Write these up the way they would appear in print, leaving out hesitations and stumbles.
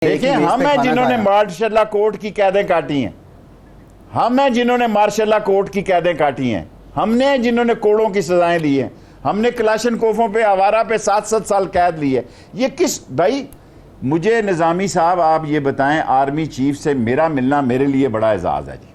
देखिए, हम हैं जिन्होंने मार्शल कोर्ट की कैदें काटी हैं, हम हैं जिन्होंने मार्शल कोर्ट की कैदें काटी हैं, हमने जिन्होंने कोड़ों की सजाएं दी हैं, हमने क्लाशनकोफों पे आवारा पे 7-7 साल कैद ली है। ये किस भाई, मुझे निज़ामी साहब आप ये बताएं, आर्मी चीफ से मेरा मिलना मेरे लिए बड़ा एजाज़ है जी।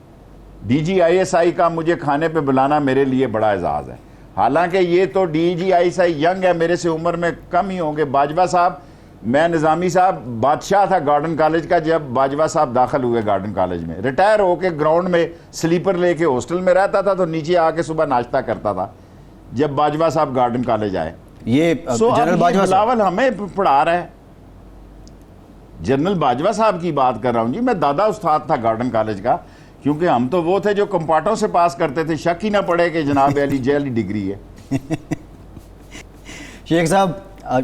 DGISI का मुझे खाने पे बुलाना मेरे लिए बड़ा एजाज़ है। हालांकि ये तो DGISI यंग है, मेरे से उम्र में कम ही होंगे। बाजवा साहब, मैं निज़ामी साहब बादशाह था गार्डन कॉलेज का जब बाजवा साहब दाखिल हुए गार्डन कॉलेज में। रिटायर होके ग्राउंड में स्लीपर लेके हॉस्टल में रहता था, तो नीचे आके सुबह नाश्ता करता था जब बाजवा साहब गार्डन कॉलेज आए। ये जनरल बाजवा बिलावल हमें पढ़ा रहा है। जनरल बाजवा साहब की बात कर रहा हूं जी, मैं दादा उस्ताद था गार्डन कॉलेज का, क्योंकि हम तो वो थे जो कंपार्टों से पास करते थे। शक ही ना पड़े कि जनाब अली जेली डिग्री है। शेख साहब,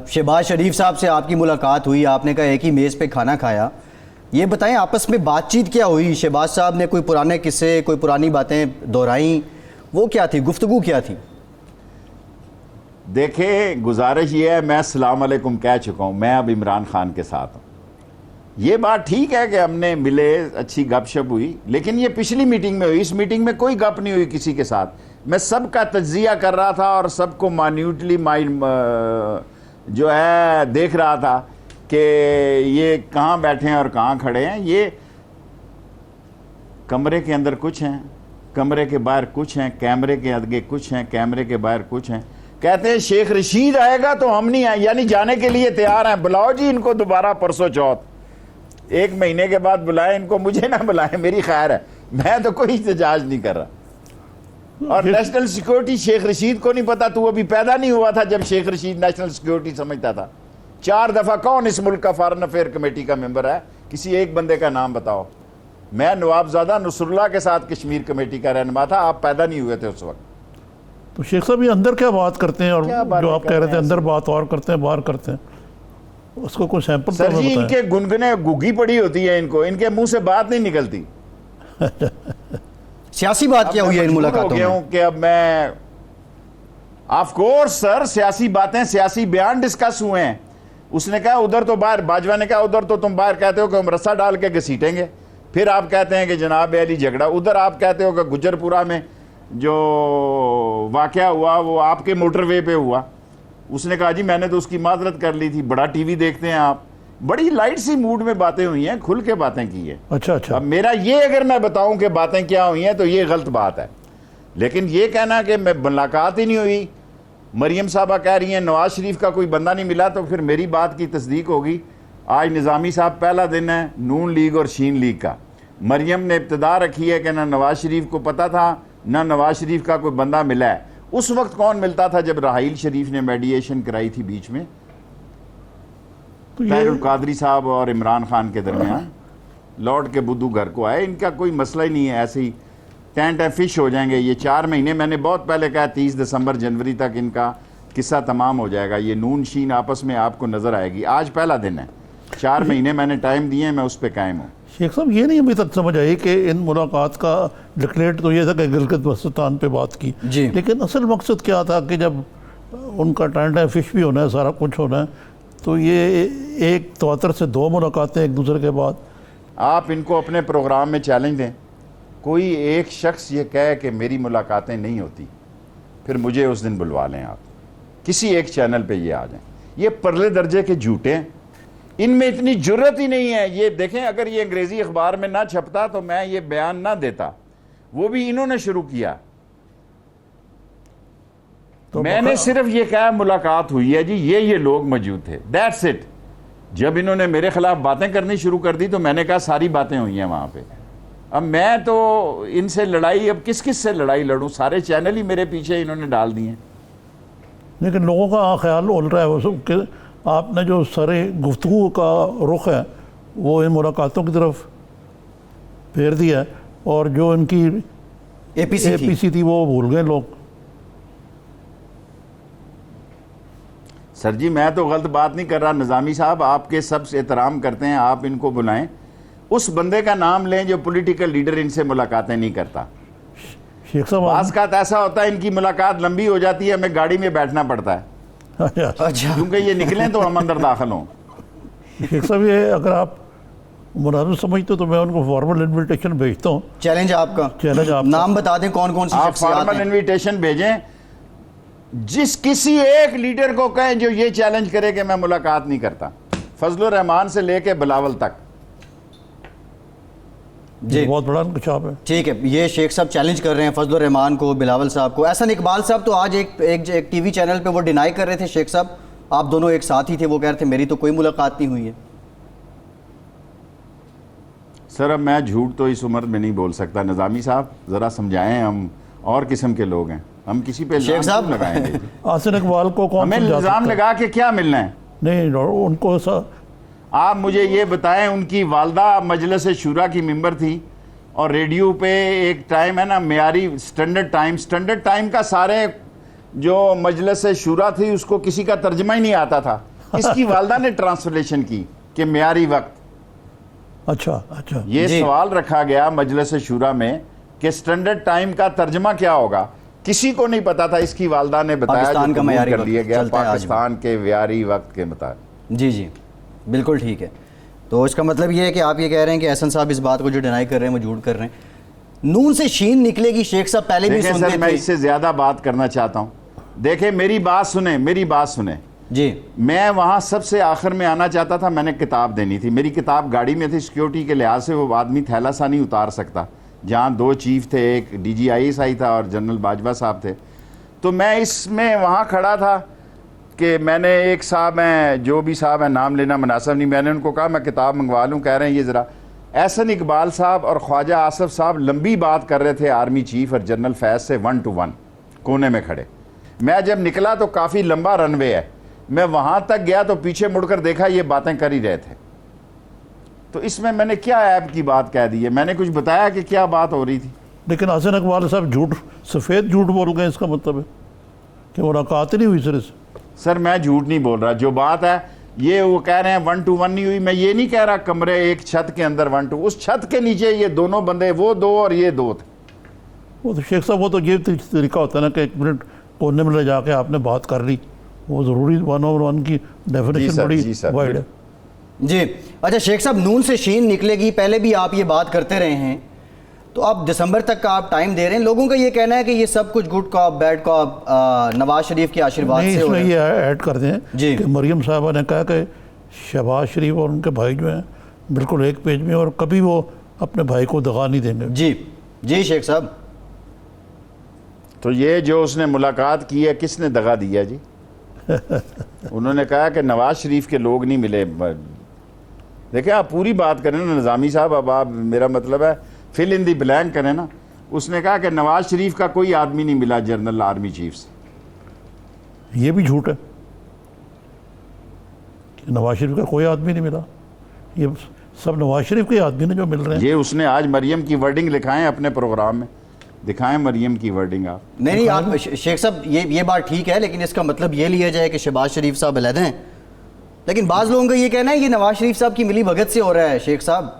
शहबाज शरीफ साहब से आपकी मुलाकात हुई, आपने कहा एक ही मेज़ पे खाना खाया। ये बताएं आपस में बातचीत क्या हुई? शहबाज साहब ने कोई पुराने किस्से, कोई पुरानी बातें दोहराई, वो क्या थी, गुफ्तगू क्या थी? देखें, गुजारिश ये है, मैं सलाम अलैकुम कह चुका हूँ, मैं अब इमरान खान के साथ हूँ। ये बात ठीक है कि हमने मिले, अच्छी गपशप हुई, लेकिन ये पिछली मीटिंग में हुई। इस मीटिंग में कोई गप नहीं हुई किसी के साथ। मैं सबका तज्जिया कर रहा था और सबको मान्यूटली जो है देख रहा था कि ये कहाँ बैठे हैं और कहाँ खड़े हैं। ये कमरे के अंदर कुछ हैं, कमरे के बाहर कुछ हैं, कैमरे के आगे कुछ हैं, कैमरे के बाहर कुछ हैं। कहते हैं शेख रशीद आएगा तो हम नहीं आए, यानी जाने के लिए तैयार हैं। बुलाओ जी इनको दोबारा परसों चौथ, 1 महीने के बाद बुलाएं इनको, मुझे ना बुलाएं, मेरी खैर है, मैं तो कोई एहतजाज नहीं कर रहा। और नेशनल सिक्योरिटी शेख रशीद को नहीं पता, तो वो अभी पैदा नहीं हुआ था जब शेख रशीद नेशनल सिक्योरिटी समझता था। 4 दफा कौन इस मुल्क का फॉरेन अफेयर कमेटी का मेंबर है? किसी एक बंदे का नाम बताओ। मैं नवाबजादा नसरुल्लाह के साथ कश्मीर कमेटी का रहनुमा था, आप पैदा नहीं हुए थे उस वक्त। तो शेख साहब, ये अंदर क्या बात करते हैं और जो आप कह रहे थे अंदर बात और करते हैं बाहर करते हैं, उसको कोई सैंपल सर जी, इनके गुनगुने गुगी पड़ी होती है, इनके मुंह से बात नहीं निकलती। सियासी बात क्या हुई है इन मुलाकातों में? कि अब मैं ऑफ कोर्स सर, सियासी बातें, सियासी बयान डिस्कस हुए हैं। उसने कहा उधर तो बाहर, बाजवा ने कहा उधर तो तुम बाहर कहते हो कि हम रस्सा डाल के घसीटेंगे, फिर आप कहते हैं कि जनाब अली झगड़ा, उधर आप कहते हो कि गुजरपुरा में जो वाकया हुआ वो आपके मोटरवे पे हुआ। उसने कहा जी मैंने तो उसकी माजरत कर ली थी, बड़ा टीवी देखते हैं आप। बड़ी लाइट सी मूड में बातें हुई हैं, खुल के बातें की है। अच्छा अच्छा। अब मेरा ये अगर मैं बताऊं कि बातें क्या हुई हैं तो ये गलत बात है, लेकिन ये कहना कि मैं मुलाकात ही नहीं हुई, मरियम साहबा कह रही हैं नवाज शरीफ का कोई बंदा नहीं मिला, तो फिर मेरी बात की तस्दीक होगी। आज निज़ामी साहब पहला दिन है नून लीग और शीन लीग का। मरियम ने इब्तदा रखी है कि ना नवाज शरीफ को पता था, ना नवाज शरीफ का कोई बंदा मिला है। उस वक्त कौन मिलता था जब राहील शरीफ ने मेडिएशन कराई थी बीच में, ताहिरुल कादरी साहब और इमरान खान के दरमियान। लौट के बुद्धू घर को आए, इनका कोई मसला ही नहीं है, ऐसे ही टेंट फिश हो जाएंगे ये 4 महीने। मैंने बहुत पहले कहा 30 दिसंबर जनवरी तक इनका किस्सा तमाम हो जाएगा। ये नून शीन आपस में आपको नजर आएगी। आज पहला दिन है, 4 महीने मैंने टाइम दिए हैं, मैं उस पर कायम हूँ। शेख साहब, ये नहीं अभी तक समझ आई कि इन मुलाकात का डिक्लेरेट तो ये था कि गिलगित बल्तिस्तान पे बात की, लेकिन असल मकसद क्या था कि जब उनका टेंट फिश भी होना है, सारा कुछ होना है, तो ये एक तवातर से 2 मुलाकातें एक दूसरे के बाद। आप इनको अपने प्रोग्राम में चैलेंज दें, कोई एक शख्स ये कहे कि मेरी मुलाकातें नहीं होती, फिर मुझे उस दिन बुलवा लें। आप किसी एक चैनल पे ये आ जाएं। ये परले दर्जे के झूठे हैं, इनमें इतनी जुर्रत ही नहीं है। ये देखें, अगर ये अंग्रेजी अखबार में ना छपता तो मैं ये बयान ना देता, वो भी इन्होंने शुरू किया। तो मैंने सिर्फ ये कहा मुलाकात हुई है जी, ये लोग मौजूद थे, दैट्स इट। जब इन्होंने मेरे खिलाफ बातें करनी शुरू कर दी तो मैंने कहा सारी बातें हुई हैं वहां पे। अब मैं तो इनसे लड़ाई, अब किस किस से लड़ाई लड़ूं? सारे चैनल ही मेरे पीछे इन्होंने डाल दिए। लेकिन लोगों का ख्याल उल रहा है वो सब कि आपने जो सारे गुफ्तगू का रुख है वो इन मुलाकातों की तरफ फेर दिया है, और जो इनकी APC थी वो भूल गए लोग। सर जी, मैं तो गलत बात नहीं कर रहा। निज़ामी साहब आपके सब से एहतराम करते हैं, आप इनको बुलाएं, उस बंदे का नाम लें जो पॉलिटिकल लीडर इनसे मुलाकातें नहीं करता। शेख साहब, बास का ऐसा होता है इनकी मुलाकात लंबी हो जाती है, हमें गाड़ी में बैठना पड़ता है अच्छा, क्योंकि ये निकलें तो हम अंदर दाखिल हों। शेख साहब, ये अगर आप मुनाजिर समझते तो मैं उनको फॉर्मल इनविटेशन भेजता हूँ। चैलेंज आपका, चैलेंज आपका। नाम बता दें कौन कौन सी आप शख्सियात फॉर्मल हैं? इनविटेशन भेजें, जिस किसी एक लीडर को कहें जो ये चैलेंज करे कि मैं मुलाकात नहीं करता, फजलुर रहमान से लेके बिलावल तक। जी बहुत बड़ा इंकशाफ है। ठीक है, ये शेख साहब चैलेंज कर रहे हैं फजलुर रहमान को, बिलावल साहब को। एहसन इकबाल साहब तो आज एक टीवी चैनल पे वो डिनाई कर रहे थे, शेख साहब आप दोनों एक साथ ही थे, वो कह रहे थे मेरी तो कोई मुलाकात नहीं हुई है। सर अब मैं झूठ तो इस उम्र में नहीं बोल सकता। निज़ामी साहब ज़रा समझाएं, हम और किस्म के लोग हैं, हम किसी पे शेख साहब इल्ज़ाम लगाएंगे? आसिन इकबाल को कौन हमें समझा इल्ज़ाम सकता है? लगा के क्या मिलना है? नहीं, उनको आप मुझे ये बताएं, उनकी वालदा मजलिस शूरा की मेंबर थी और रेडियो पे एक टाइम है ना मेयारी स्टैंडर्ड टाइम का सारे जो मजलिस शूरा थी उसको किसी का तर्जमा ही नहीं आता था। इसकी वालदा ने ट्रांसलेशन की कि मेयारी वक्त। अच्छा ये जी। सवाल रखा गया मजलिस शूरा में कि स्टैंडर्ड टाइम का तर्जमा क्या होगा, किसी को नहीं पता था। इसकी वालदा ने बताया, पाकिस्तान जो का कबूल मेयारी कर वक्त लिया गया चलता है आज भी। पाकिस्तान के व्यारी वक्त के मुताबिक। जी जी बिल्कुल ठीक है। तो इसका मतलब ये है कि आप ये कह रहे हैं कि एहसन साहब इस बात को जो डिनाई कर रहे हैं वो झूठ कर रहे हैं। नून से शीन निकलेगी, शेख साहब पहले भी देखें सुनते सर, मैं थे। इससे ज्यादा बात करना चाहता हूं। देखें मेरी बात सुने जी मैं वहां सबसे आखिर में आना चाहता था। मैंने किताब देनी थी, मेरी किताब गाड़ी में थी, सिक्योरिटी के लिहाज से वो आदमी थैला सा नहीं उतार सकता। जहां दो चीफ थे, एक DGISI था और जनरल बाजवा साहब थे। तो मैं इसमें वहां खड़ा था कि मैंने एक साहब हैं, जो भी साहब हैं, नाम लेना मुनासिब नहीं, मैंने उनको कहा मैं किताब मंगवा लूँ। कह रहे हैं ये ज़रा। एहसन इकबाल साहब और ख्वाजा आसफ साहब लंबी बात कर रहे थे आर्मी चीफ और जनरल फैज़ से 1 to 1 कोने में खड़े। मैं जब निकला तो काफ़ी लंबा रनवे है, मैं वहाँ तक गया तो पीछे मुड़कर देखा ये बातें कर ही रहे थे। तो इसमें मैंने क्या ऐप की बात कह दी है? मैंने कुछ बताया कि क्या बात हो रही थी? लेकिन आसिन इकबाल साहब झूठ, सफ़ेद झूठ बोल गए, इसका मतलब है कि मुलाकात ही नहीं हुई सिरे से। सर मैं झूठ नहीं बोल रहा, जो बात है ये वो कह रहे हैं 1 to 1 नहीं हुई। मैं ये नहीं कह रहा कमरे एक छत के अंदर 1 to, उस छत के नीचे ये दोनों बंदे, वो दो और ये दो थे। वो तो शेख साहब, वो तो ये तरीका होता है ना कि 1 मिनट कोने में ले जाके आपने बात कर ली, वो ज़रूरी 1-on-1 की डेफिनेशन बड़ी वाइड है। जी अच्छा शेख साहब, नून से शीन निकलेगी, पहले भी आप ये बात करते रहे हैं, तो अब दिसंबर तक का आप टाइम दे रहे हैं। लोगों का ये कहना है कि ये सब कुछ good cop bad cop Nawaz Sharif के आशीर्वाद नहीं, से हो इसमें रहा है। ये ऐड कर दें जी। कि मरियम साहबा ने कहा कि शहबाज शरीफ और उनके भाई जो हैं बिल्कुल एक पेज में, और कभी वो अपने भाई को दगा नहीं देंगे। जी जी शेख साहब, तो ये जो उसने मुलाकात की है, किसने दगा दिया जी? उन्होंने कहा कि नवाज शरीफ के लोग नहीं मिले। देखिए आप पूरी बात करें ना निज़ामी साहब, अब आप, मेरा मतलब है फिल इन दी ब्लैंक करें ना। उसने कहा कि नवाज शरीफ का कोई आदमी नहीं मिला जनरल आर्मी चीफ से। ये भी झूठ है कि नवाज शरीफ का कोई आदमी नहीं मिला, ये सब नवाज शरीफ के आदमी ने जो मिल रहे हैं। ये उसने आज मरियम की वर्डिंग लिखाएं अपने प्रोग्राम में, दिखाएं मरियम की वर्डिंग आप। नहीं आप शेख साहब ये बात ठीक है, लेकिन इसका मतलब ये लिया जाए कि शहबाज शरीफ साहब अलग हैं। लेकिन बाज़ लोगों का ये कहना है ये नवाज शरीफ साहब की मिली भगत से हो रहा है। शेख साहब,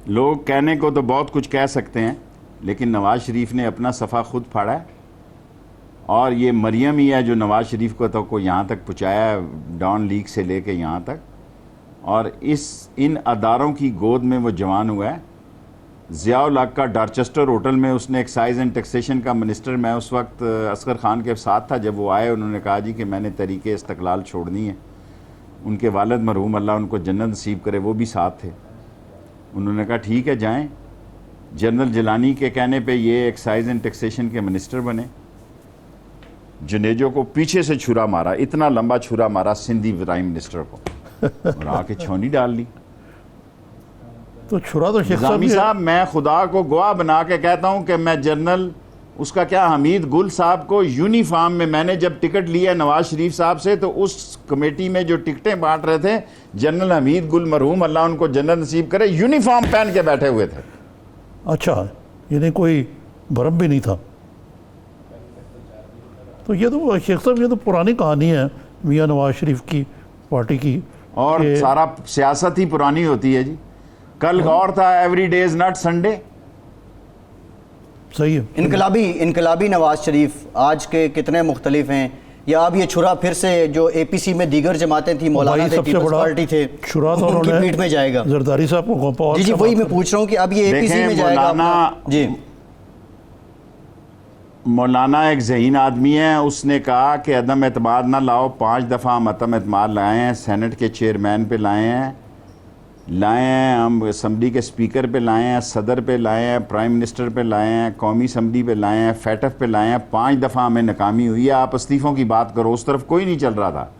लोग कहने को तो बहुत कुछ कह सकते हैं, लेकिन नवाज शरीफ ने अपना सफ़ा खुद फाड़ा है, और ये मरियम ही है जो नवाज शरीफ को यहाँ तक पहुँचाया है, डॉन लीग से लेके यहाँ तक। और इन अदारों की गोद में वो जवान हुआ है। ज़ियाउल हक का डॉर्चेस्टर होटल में उसने एक्साइज एंड टैक्सेशन का मिनिस्टर, मैं उस वक्त असगर खान के साथ था जब वो आए, उन्होंने कहा जी कि मैंने तरीके इस्तक़लाल छोड़नी है। उनके वालिद मरहूम अल्लाह उनको जन्नत नसीब करे, वो भी साथ थे। उन्होंने कहा ठीक है जाएं। जनरल जिलानी के कहने पे ये एक्साइज एंड टैक्सेशन के मिनिस्टर बने। जुनेजो को पीछे से छुरा मारा, इतना लंबा छुरा मारा सिंधी प्राइम मिनिस्टर को, और आके छौनी डाल ली। तो छुरा तो शेख निज़ामी साहब, मैं खुदा को गवाह बना के कहता हूं कि मैं जनरल उसका क्या हमीद गुल साहब को यूनिफॉर्म में, मैंने जब टिकट लिया नवाज शरीफ साहब से, तो उस कमेटी में जो टिकटें बांट रहे थे, जनरल हमीद गुल मरहूम अल्लाह उनको जन्नत नसीब करे, यूनिफॉर्म पहन के बैठे हुए थे। अच्छा, यानी कोई भरम भी नहीं था। तो ये तो शेख साहब, ये तो पुरानी कहानी है मियां नवाज शरीफ की पार्टी की। और सारा सियासत ही पुरानी होती है जी। कल और था every day is not Sunday. सही है। इनकलाबी नवाज शरीफ आज के कितने मुख्तलिफ हैं, या अब ये छुरा फिर से जो APC में दीगर जमातें थी, मौलाना भाई थे, सबसे पीपल्स बड़ा पार्टी थे, छुरा तो उनकी उन्होंने पीठ में जाएगा? जरदारी साहब को सौंपा। और जी क्या वही बात मैं पूछ रहा हूँ कि अब ये APC देखें, में जाएगा जी। मौलाना एक ज़हीन आदमी है, उसने कहा कि अदम एतमाद ना लाओ, 5 दफ़ा हम अदम एतमाद लाए हैं, सेनेट के चेयरमैन पे लाए हैं, हम असम्बली के स्पीकर पे लाए हैं, सदर पे लाए हैं, प्राइम मिनिस्टर पे लाए हैं, कौमी असम्बली पे लाए हैं, फैटफ पे लाए हैं, 5 दफ़ा हमें नाकामी हुई है। आप इस्तीफ़ों की बात करो, उस तरफ कोई नहीं चल रहा था।